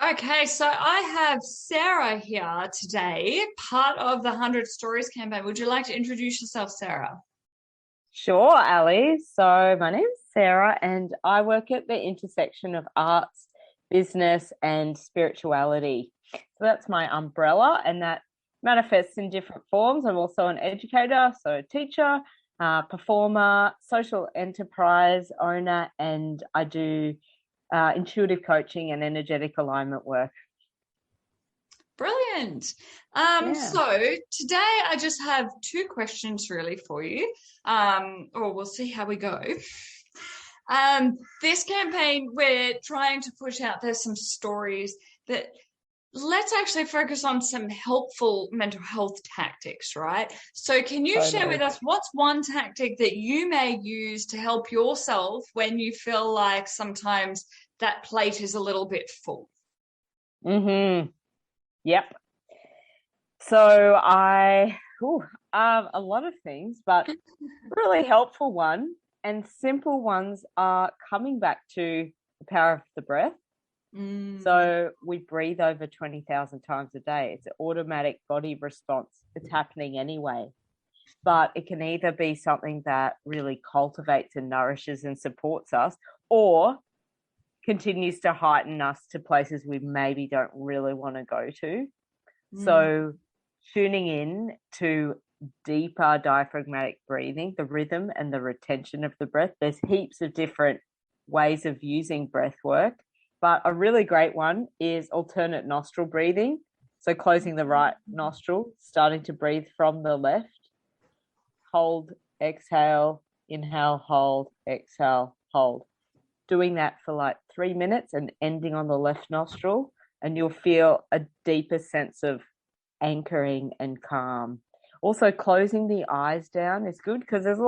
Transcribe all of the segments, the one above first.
Okay, so I have Sarah here today, part of the 100 Stories campaign. Would you like to introduce yourself, Sarah? Sure, Ali. So my name's Sarah, and I work at the intersection of arts, business, and spirituality. So that's my umbrella, and that manifests in different forms. I'm also an educator, so a teacher, performer, social enterprise owner, and I do intuitive coaching and energetic alignment work. Brilliant. Yeah, So today I just have two questions really for you, or we'll see how we go. This campaign, we're trying to push out there some stories that let's actually focus on some helpful mental health tactics, right? So, can you share with totally. us what's one tactic that you may use to help yourself when you feel like sometimes that plate is a little bit full? Mm-hmm. Yep. So a lot of things, but really helpful one and simple ones are coming back to the power of the breath. Mm, So we breathe over 20,000 times a day. It's an automatic body response. It's happening anyway. But it can either be something that really cultivates and nourishes and supports us, or continues to heighten us to places we maybe don't really want to go to. mm, So tuning in to deeper diaphragmatic breathing, the rhythm and the retention of the breath. There's heaps of different ways of using breath work, but a really great one is alternate nostril breathing. So closing the right nostril, starting to breathe from the left, hold, exhale, inhale, hold, exhale, hold. Doing that for like 3 minutes and ending on the left nostril, and you'll feel a deeper sense of anchoring and calm. Also, closing the eyes down is good because there's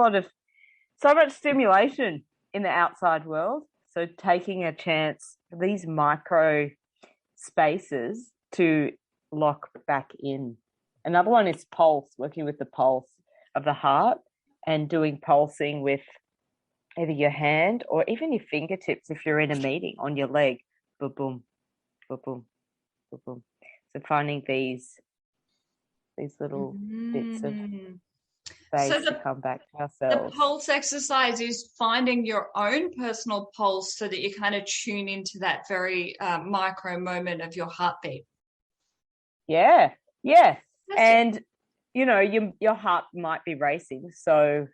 so much stimulation in the outside world. So, taking a chance, these micro spaces to lock back in. Another one is pulse, working with the pulse of the heart and doing pulsing with either your hand or even your fingertips if you're in a meeting on your leg. Boom, boom, boom, boom, boom, boom. So finding these little bits of mm. So space to come back to the ourselves. pulse exercise is finding your own personal pulse so that you kind of tune into that very micro moment of your heartbeat. Yeah, yeah. Fantastic. And your heart might be racing. So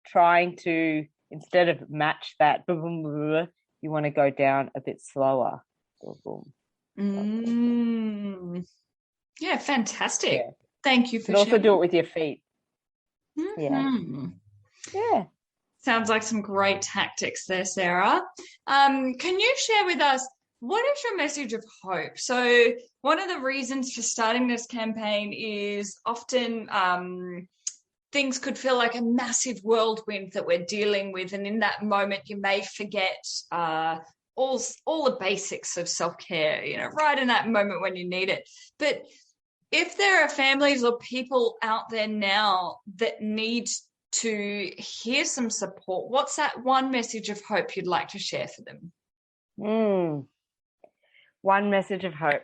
trying to, instead of match that, boom, boom, boom, boom, you want to go down a bit slower. Boom, boom, boom, boom, boom. Mm. Yeah, fantastic. Yeah. Thank you You for can also do sharing. it with your feet. Yeah. Mhm. Yeah. Sounds like some great tactics there, Sarah. Can you share with us what is your message of hope? So, one of the reasons for starting this campaign is often things could feel like a massive whirlwind that we're dealing with, and in that moment, you may forget all the basics of self care. Right in that moment when you need it. But if there are families or people out there now that need to hear some support, what's that one message of hope you'd like to share for them? Mm. One message of hope.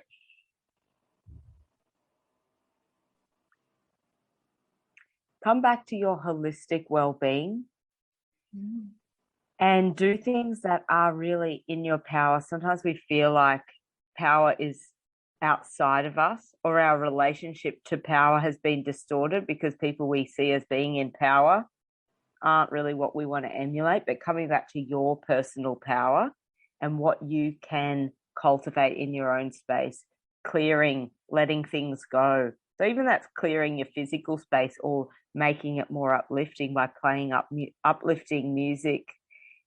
Come back to your holistic well-being Mm. and do things that are really in your power. Sometimes we feel like power is outside of us, or our relationship to power has been distorted because people we see as being in power aren't really what we want to emulate. But coming back to your personal power and what you can cultivate in your own space, clearing, letting things go. So even that's clearing your physical space or making it more uplifting by playing uplifting music.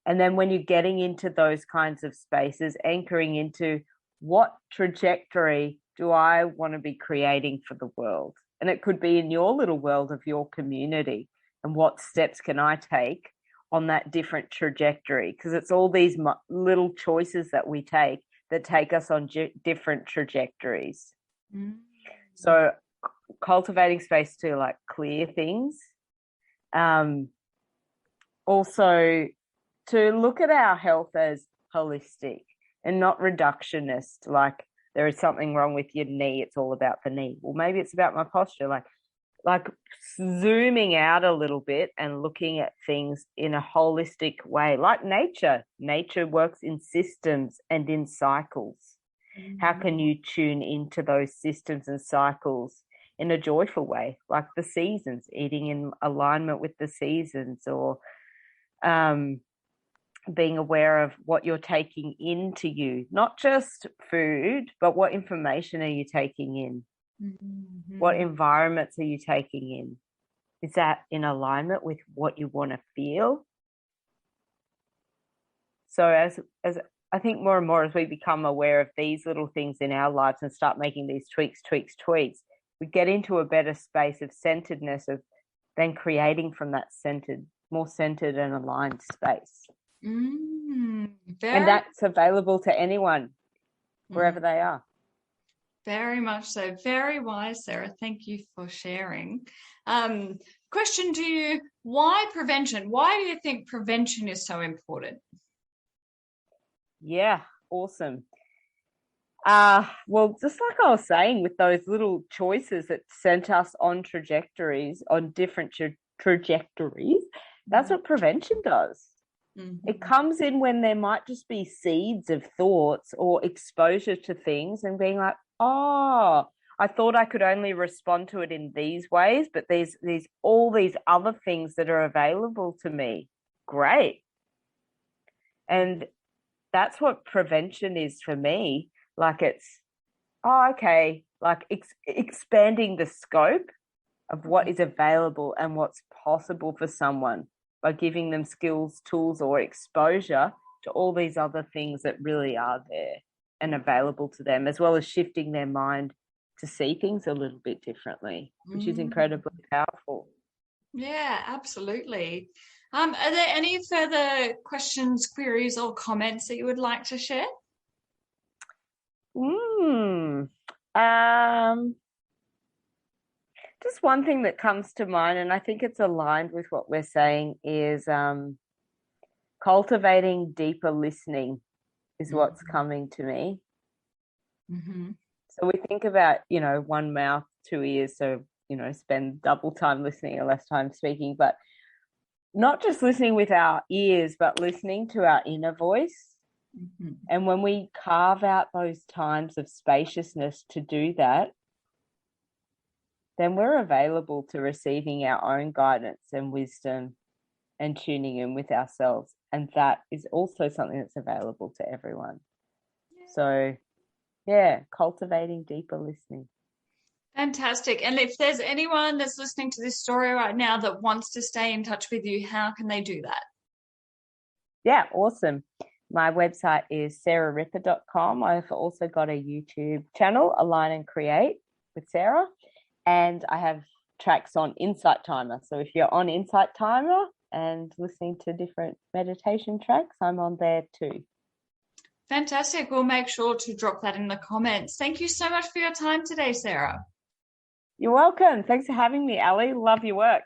And then when you're getting into those kinds of spaces, anchoring into what trajectory do I want to be creating for the world? And it could be in your little world of your community. And what steps can I take on that different trajectory? Because it's all these little choices that we take that take us on different trajectories. Mm. So cultivating space to like clear things. Um, Also, to look at our health as holistic and not reductionist, like there is something wrong with your knee, it's all about the knee. Well, maybe it's about my posture. Like zooming out a little bit and looking at things in a holistic way, like nature. Nature works in systems and in cycles. How can you tune into those systems and cycles in a joyful way, like the seasons, eating in alignment with the seasons, or being aware of what you're taking into you, not just food, but what information are you taking in? What environments are you taking in? Is that in alignment with what you want to feel? So as I think more and more as we become aware of these little things in our lives and start making these tweaks, we get into a better space of centeredness, of then creating from that more centered and aligned space. And that's available to anyone, wherever they are. Very much so. Very wise, Sarah. Thank you for sharing. Question to you, why prevention? Why do you think prevention is so important? Yeah, awesome. Well, just like I was saying, with those little choices that sent us on trajectories, on different trajectories, that's what prevention does. It comes in when there might just be seeds of thoughts or exposure to things and being like, oh, I thought I could only respond to it in these ways, but there's all these other things that are available to me. Great. And that's what prevention is for me. Like it's, okay, like expanding the scope of what is available and what's possible for someone by giving them skills, tools, or exposure to all these other things that really are there and available to them, as well as shifting their mind to see things a little bit differently, which is incredibly powerful. Yeah, absolutely. Are there any further questions, queries, or comments that you would like to share? Just one thing that comes to mind, and I think it's aligned with what we're saying, is cultivating deeper listening is what's coming to me. So we think about, one mouth, two ears, so, spend double time listening and less time speaking, but not just listening with our ears, but listening to our inner voice. And when we carve out those times of spaciousness to do that, then we're available to receiving our own guidance and wisdom and tuning in with ourselves. And that is also something that's available to everyone. So, yeah, cultivating deeper listening. Fantastic. And if there's anyone that's listening to this story right now that wants to stay in touch with you, how can they do that? Yeah, awesome. My website is sarahripper.com. I've also got a YouTube channel, Align and Create with Sarah. And I have tracks on Insight Timer. So if you're on Insight Timer and listening to different meditation tracks, I'm on there too. Fantastic. We'll make sure to drop that in the comments. Thank you so much for your time today, Sarah. You're welcome. Thanks for having me, Ali. Love your work.